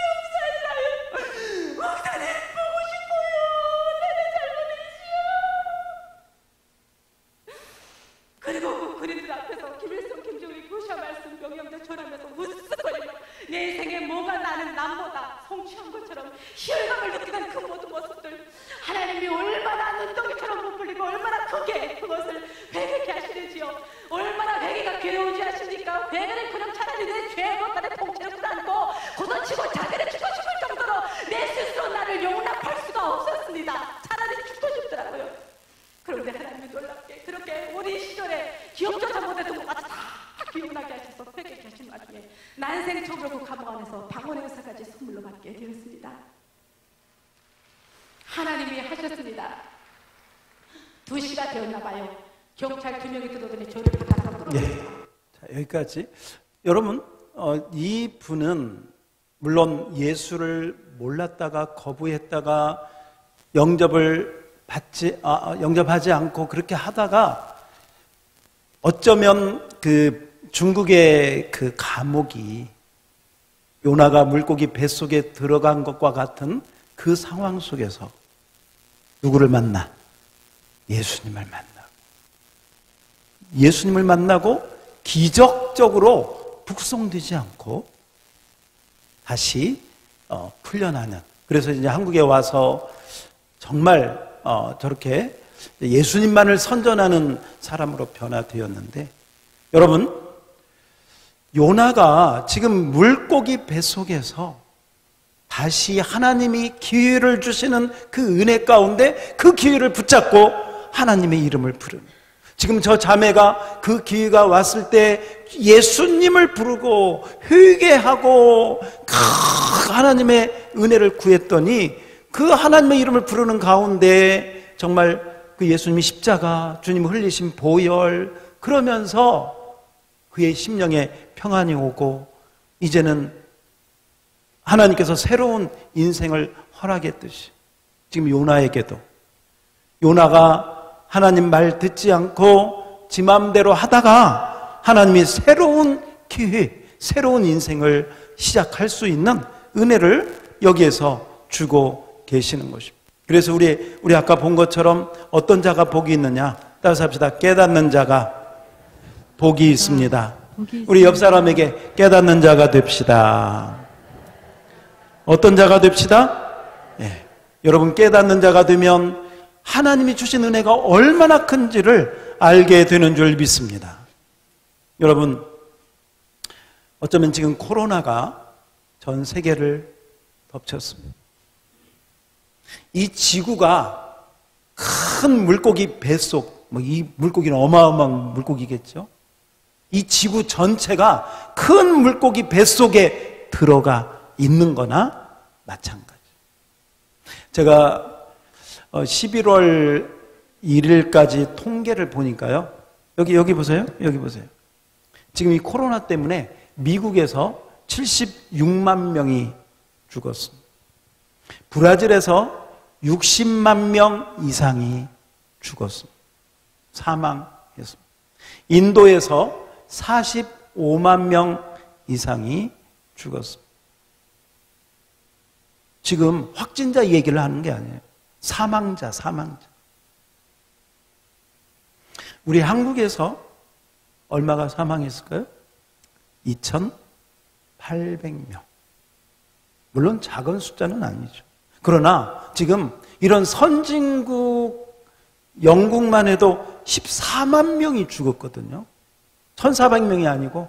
목사님! 목사님 보고 싶어요! 내가 잘못했어요! 그리고 그 그림들 앞에서 김일성, 김정일 교샤 말씀 명령대 전하면서 으쓱거리며 내 인생에 뭐가 나는 남보다 성취한 것처럼 희열감을 느끼는 그 모든 모습들, 하나님이 얼마나 눈덩이처럼 부풀리고 얼마나 크게 그것을 회개케 하시는지요. 얼마나 회개가 괴로우지 하십니까? 회개는 그냥 차라리 내 죄의 것들의 통째를 끌어안고 고소치고 자기를 죽고 싶을 정도로 내 스스로 나를 용납할 수가 없었습니다. 차라리 죽고 싶더라고요. 그런데 하나님이 놀랍게 그렇게 우리 시절에 기억조차 못했던 것 같이 다 기억나게 하셔서 회개케 하신 와중에 난생 처음으로 그 감옥 안에서 방언의 의사까지 선물로 받게 되었습니다. 하나님이 하셨습니다. 2시가 되었나 봐요. 경찰 2명이 들어오더니 저를 바닥으로 끌어올렸어요. 자, 여기까지. 여러분, 이 분은 물론 예수를 몰랐다가 거부했다가 영접하지 않고 그렇게 하다가 어쩌면 그 중국의 그 감옥이 요나가 물고기 뱃속에 들어간 것과 같은 그 상황 속에서 누구를 만나? 예수님을 만나고 기적적으로 북송되지 않고 다시 풀려나는. 그래서 이제 한국에 와서 정말 저렇게 예수님만을 선전하는 사람으로 변화되었는데, 여러분, 요나가 지금 물고기 뱃속에서 다시 하나님이 기회를 주시는 그 은혜 가운데 그 기회를 붙잡고 하나님의 이름을 부르는, 지금 저 자매가 그 기회가 왔을 때 예수님을 부르고 회개하고 하나님의 은혜를 구했더니 그 하나님의 이름을 부르는 가운데 정말 그 예수님이 십자가, 주님 흘리신 보혈, 그러면서 그의 심령에 평안이 오고 이제는 하나님께서 새로운 인생을 허락했듯이 지금 요나에게도, 요나가 하나님 말 듣지 않고 지 마음대로 하다가 하나님이 새로운 기회, 새로운 인생을 시작할 수 있는 은혜를 여기에서 주고 계시는 것입니다. 그래서 우리 아까 본 것처럼 어떤 자가 복이 있느냐? 따라서 합시다. 깨닫는 자가 복이 있습니다. 우리 옆 사람에게 깨닫는 자가 됩시다. 어떤 자가 됩시다? 예. 여러분, 깨닫는 자가 되면 하나님이 주신 은혜가 얼마나 큰지를 알게 되는 줄 믿습니다. 여러분, 어쩌면 지금 코로나가 전 세계를 덮쳤습니다. 이 지구가 큰 물고기 뱃속, 뭐 이 물고기는 어마어마한 물고기겠죠. 이 지구 전체가 큰 물고기 뱃속에 들어가 있는 거나 마찬가지. 제가 11월 1일까지 통계를 보니까요. 여기 보세요. 여기 보세요. 지금 이 코로나 때문에 미국에서 76만 명이 죽었습니다. 브라질에서 60만 명 이상이 죽었습니다. 사망했습니다. 인도에서 45만 명 이상이 죽었습니다. 지금 확진자 얘기를 하는 게 아니에요. 사망자. 우리 한국에서 얼마가 사망했을까요? 2,800명. 물론 작은 숫자는 아니죠. 그러나 지금 이런 선진국 영국만 해도 14만 명이 죽었거든요. 1,400명이 아니고.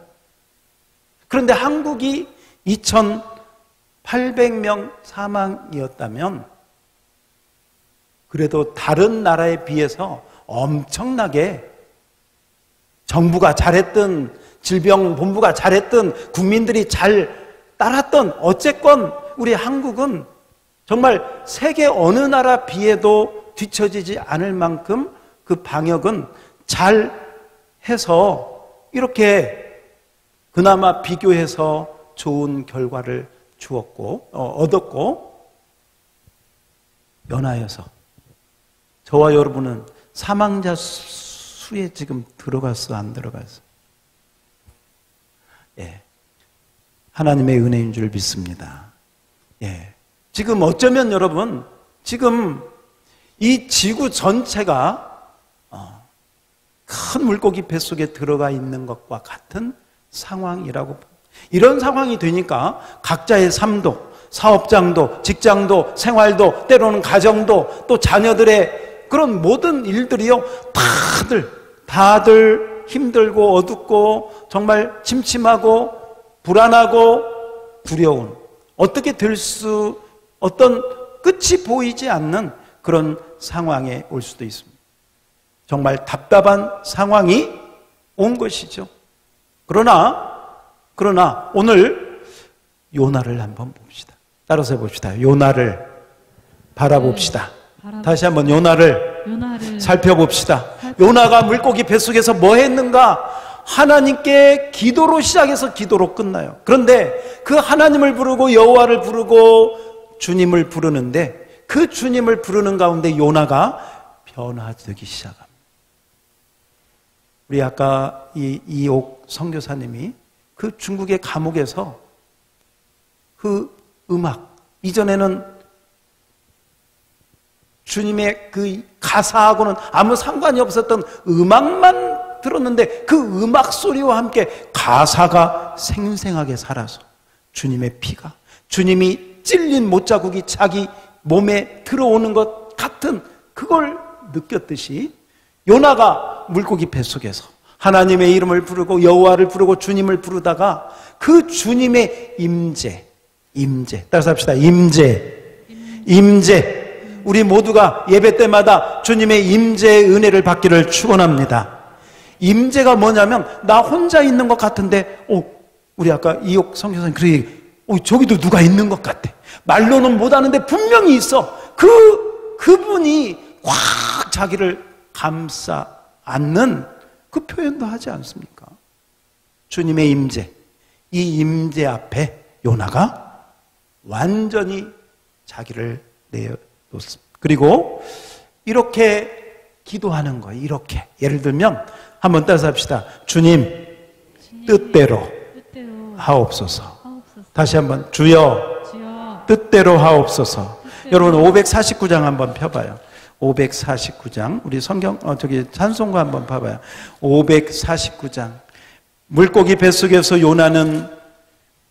그런데 한국이 2,800명 사망이었다면 그래도 다른 나라에 비해서 엄청나게 정부가 잘했든 질병본부가 잘했든 국민들이 잘 따랐던 어쨌건 우리 한국은 정말 세계 어느 나라 비해도 뒤처지지 않을 만큼 그 방역은 잘 해서 이렇게 그나마 비교해서 좋은 결과를 얻었고 연하여서 저와 여러분은 사망자 수에 지금 들어갔어 안 들어갔어? 예, 하나님의 은혜인 줄 믿습니다. 예, 지금 어쩌면 여러분 지금 이 지구 전체가 큰 물고기 뱃속에 들어가 있는 것과 같은 상황이라고. 이런 상황이 되니까 각자의 삶도, 사업장도, 직장도, 생활도, 때로는 가정도, 또 자녀들의 그런 모든 일들이요 다들 힘들고 어둡고 정말 침침하고 불안하고 두려운, 어떻게 어떤 끝이 보이지 않는 그런 상황에 올 수도 있습니다. 정말 답답한 상황이 온 것이죠. 그러나 오늘 요나를 한번 봅시다. 따라서 해봅시다. 요나를 바라봅시다. 다시 한번 요나를 살펴봅시다. 요나가 물고기 뱃속에서 뭐 했는가? 하나님께 기도로 시작해서 기도로 끝나요. 그런데 그 하나님을 부르고 여호와를 부르고 주님을 부르는데 그 주님을 부르는 가운데 요나가 변화되기 시작합니다. 우리 아까 이옥 선교사님이 그 중국의 감옥에서 그 음악, 이전에는 주님의 그 가사하고는 아무 상관이 없었던 음악만 들었는데 그 음악 소리와 함께 가사가 생생하게 살아서 주님의 피가, 주님이 찔린 못자국이 자기 몸에 들어오는 것 같은 그걸 느꼈듯이 요나가 물고기 뱃속에서 하나님의 이름을 부르고 여호와를 부르고 주님을 부르다가 그 주님의 임재, 따라서 합시다. 임재. 우리 모두가 예배 때마다 주님의 임재의 은혜를 받기를 축원합니다. 임재가 뭐냐면 나 혼자 있는 것 같은데 우리 아까 이옥 선교사님 저기도 누가 있는 것 같아. 말로는 못하는데 분명히 있어. 그분이 확 자기를 감싸 안는 그 표현도 하지 않습니까? 주님의 임재, 이 임재 앞에 요나가 완전히 자기를 내어놓습니다. 그리고 이렇게 기도하는 거예요. 이렇게 예를 들면 한번 따라서 합시다. 주님 뜻대로 하옵소서. 다시 한번 주여 뜻대로 하옵소서. 여러분 549장 한번 펴봐요. 549장 우리 성경 찬송가 한번 봐봐요. 549장 물고기 뱃속에서 요나는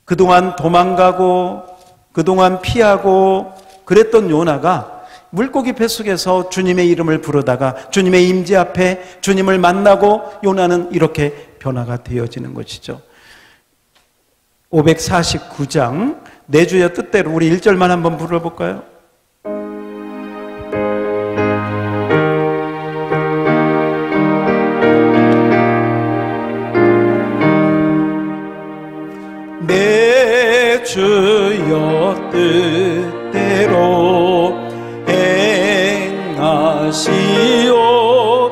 그동안 도망가고 그동안 피하고 그랬던 요나가 물고기 뱃속에서 주님의 이름을 부르다가 주님의 임재 앞에 주님을 만나고 요나는 이렇게 변화가 되어지는 것이죠. 549장 내 주여 뜻대로 우리 1절만 한번 불러볼까요?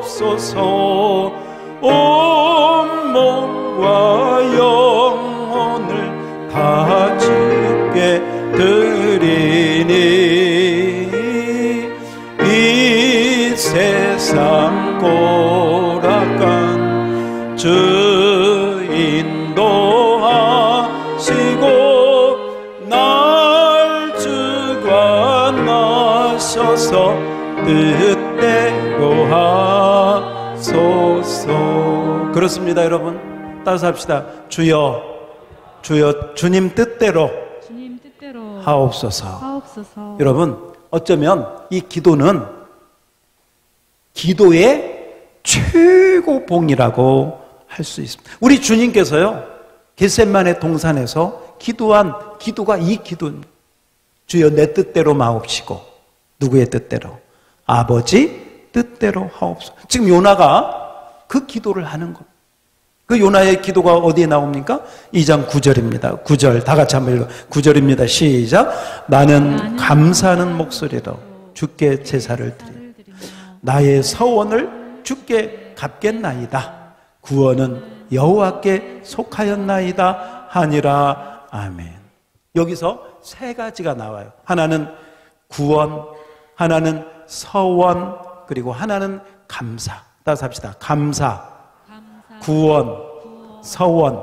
주시옵소서. 온 몸과 영혼을 다 주께 드리니 이 세상 고락간 주 인도하시고 날 주관하셔서 뜻대로 하소서. 그렇습니다. 여러분 따라서 합시다. 주여 주여 주님 뜻대로 하옵소서. 여러분 어쩌면 이 기도는 기도의 최고봉이라고 할 수 있습니다. 우리 주님께서요 겟세마네 동산에서 기도한 기도가 이 기도입니다. 주여 내 뜻대로 마옵시고. 누구의 뜻대로? 아버지 뜻대로 하옵소서. 지금 요나가 그 기도를 하는 겁니다. 그 요나의 기도가 어디에 나옵니까? 2장 9절입니다. 9절 다 같이 한번 읽어. 9절입니다. 시작. 나는 감사하는 목소리로 주께 제사를 드리며 나의 서원을 주께 갚겠나이다. 구원은 여호와께 속하였나이다 하니라. 아멘. 여기서 세 가지가 나와요. 하나는 구원, 하나는 서원, 그리고 하나는 감사. 따라서 합시다. 감사, 구원, 서원.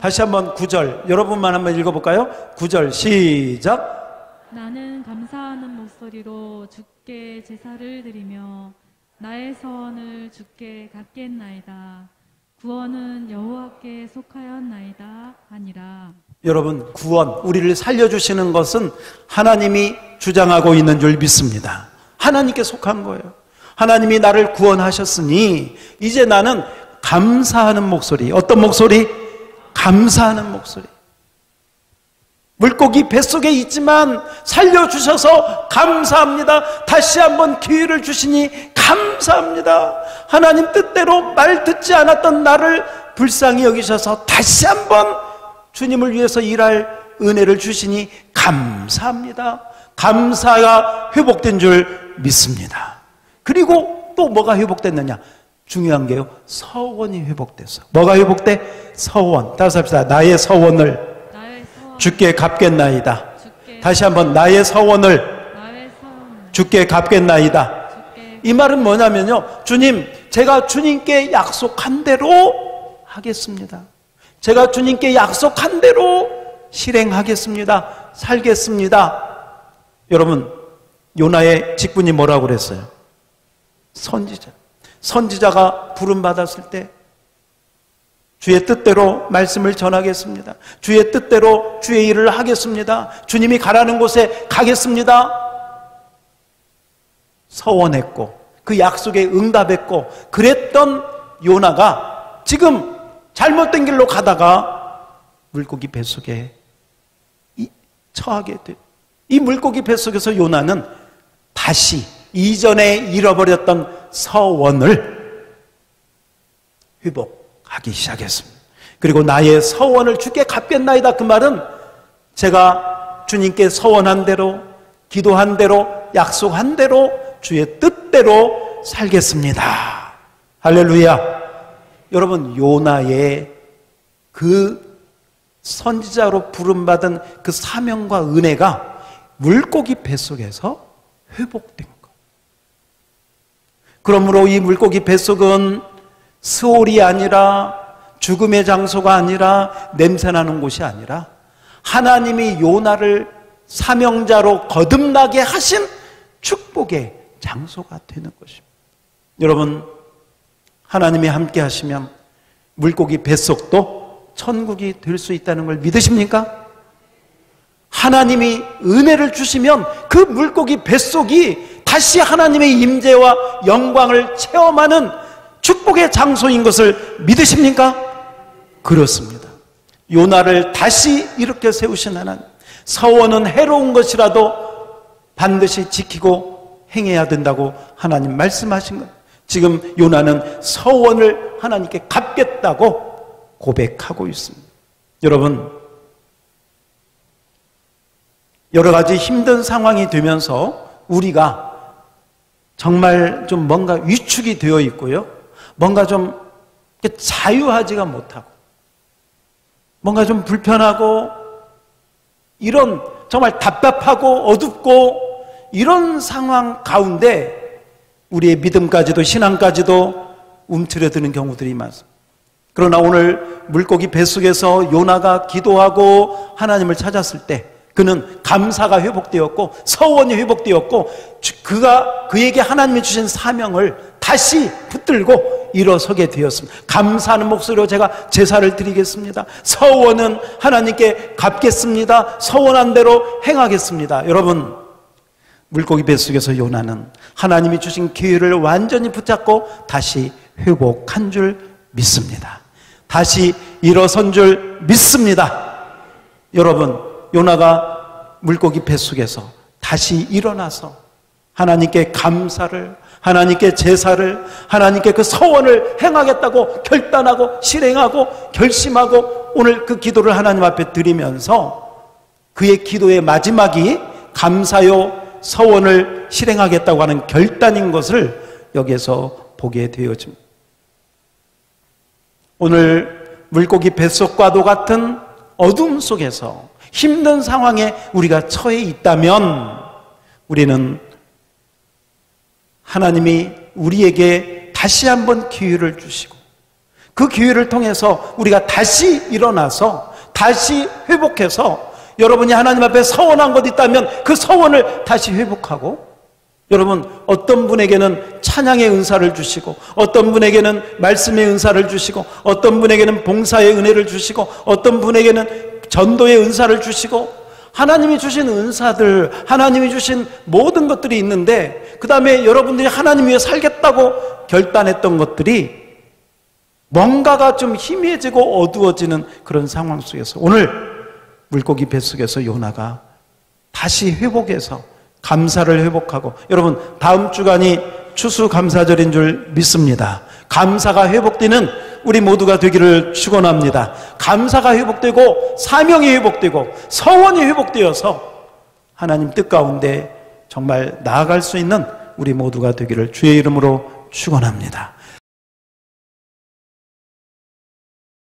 다시 한번 9절 여러분만 한번 읽어볼까요? 9절 시작. 나는 감사하는 목소리로 주께 제사를 드리며 나의 서원을 주께 갚겠나이다. 구원은 여호와께 속하였나이다 하니라. 여러분 구원, 우리를 살려주시는 것은 하나님이 주장하고 있는 줄 믿습니다. 하나님께 속한 거예요. 하나님이 나를 구원하셨으니 이제 나는 감사하는 목소리. 어떤 목소리? 감사하는 목소리. 물고기 뱃속에 있지만 살려주셔서 감사합니다. 다시 한번 기회를 주시니 감사합니다. 하나님 뜻대로 말 듣지 않았던 나를 불쌍히 여기셔서 다시 한번 주님을 위해서 일할 은혜를 주시니 감사합니다. 감사가 회복된 줄 믿습니다. 그리고 또 뭐가 회복됐느냐? 중요한 게요, 서원이 회복됐어. 뭐가 회복돼? 서원. 따라서 합시다. 나의 서원을 주께 갚겠나이다. 다시 한번 나의 서원을 주께 갚겠나이다. 이 말은 뭐냐면요, 주님, 제가 주님께 약속한 대로 하겠습니다. 제가 주님께 약속한 대로 실행하겠습니다. 살겠습니다. 여러분, 요나의 직분이 뭐라고 그랬어요? 선지자. 선지자가 부름받았을 때 주의 뜻대로 말씀을 전하겠습니다. 주의 뜻대로 주의 일을 하겠습니다. 주님이 가라는 곳에 가겠습니다. 서원했고 그 약속에 응답했고 그랬던 요나가 지금 잘못된 길로 가다가 물고기 뱃속에 처하게 돼요. 이 물고기 뱃속에서 요나는 다시 이전에 잃어버렸던 서원을 회복하기 시작했습니다. 그리고 나의 서원을 주께 갚겠나이다. 그 말은 제가 주님께 서원한 대로, 기도한 대로, 약속한 대로 주의 뜻대로 살겠습니다. 할렐루야. 여러분, 요나의 그 선지자로 부름받은 그 사명과 은혜가 물고기 뱃속에서 회복된 것. 그러므로 이 물고기 뱃속은 스올이 아니라 죽음의 장소가 아니라 냄새나는 곳이 아니라 하나님이 요나를 사명자로 거듭나게 하신 축복의 장소가 되는 것입니다. 여러분, 하나님이 함께 하시면 물고기 뱃속도 천국이 될 수 있다는 걸 믿으십니까? 하나님이 은혜를 주시면 그 물고기 뱃속이 다시 하나님의 임재와 영광을 체험하는 축복의 장소인 것을 믿으십니까? 그렇습니다. 요나를 다시 이렇게 세우신 하나님, 서원은 해로운 것이라도 반드시 지키고 행해야 된다고 하나님 말씀하신 것. 지금 요나는 서원을 하나님께 갚겠다고 고백하고 있습니다. 여러분, 여러 가지 힘든 상황이 되면서 우리가 정말 좀 뭔가 위축이 되어 있고요. 뭔가 좀 자유하지가 못하고 뭔가 좀 불편하고 이런 정말 답답하고 어둡고 이런 상황 가운데 우리의 믿음까지도 신앙까지도 움츠려드는 경우들이 많습니다. 그러나 오늘 물고기 뱃속에서 요나가 기도하고 하나님을 찾았을 때 그는 감사가 회복되었고 서원이 회복되었고 그에게 하나님이 주신 사명을 다시 붙들고 일어서게 되었습니다. 감사하는 목소리로 제가 제사를 드리겠습니다. 서원은 하나님께 갚겠습니다. 서원한 대로 행하겠습니다. 여러분, 물고기 뱃속에서 요나는 하나님이 주신 기회를 완전히 붙잡고 다시 회복한 줄 믿습니다. 다시 일어선 줄 믿습니다. 여러분, 요나가 물고기 뱃속에서 다시 일어나서 하나님께 감사를, 하나님께 제사를, 하나님께 그 서원을 행하겠다고 결단하고 실행하고 결심하고 오늘 그 기도를 하나님 앞에 드리면서 그의 기도의 마지막이 감사요 서원을 실행하겠다고 하는 결단인 것을 여기에서 보게 되어집니다. 오늘 물고기 뱃속과도 같은 어둠 속에서 힘든 상황에 우리가 처해 있다면 우리는 하나님이 우리에게 다시 한번 기회를 주시고 그 기회를 통해서 우리가 다시 일어나서 다시 회복해서 여러분이 하나님 앞에 서원한 것 있다면 그 서원을 다시 회복하고 여러분 어떤 분에게는 찬양의 은사를 주시고 어떤 분에게는 말씀의 은사를 주시고 어떤 분에게는 봉사의 은혜를 주시고 어떤 분에게는 전도의 은사를 주시고 하나님이 주신 은사들 하나님이 주신 모든 것들이 있는데 그 다음에 여러분들이 하나님 위해 살겠다고 결단했던 것들이 뭔가가 좀 희미해지고 어두워지는 그런 상황 속에서 오늘 물고기 뱃속에서 요나가 다시 회복해서 감사를 회복하고 여러분 다음 주간이 추수감사절인 줄 믿습니다. 감사가 회복되는 우리 모두가 되기를 축원합니다. 감사가 회복되고 사명이 회복되고 서원이 회복되어서 하나님 뜻 가운데 정말 나아갈 수 있는 우리 모두가 되기를 주의 이름으로 축원합니다.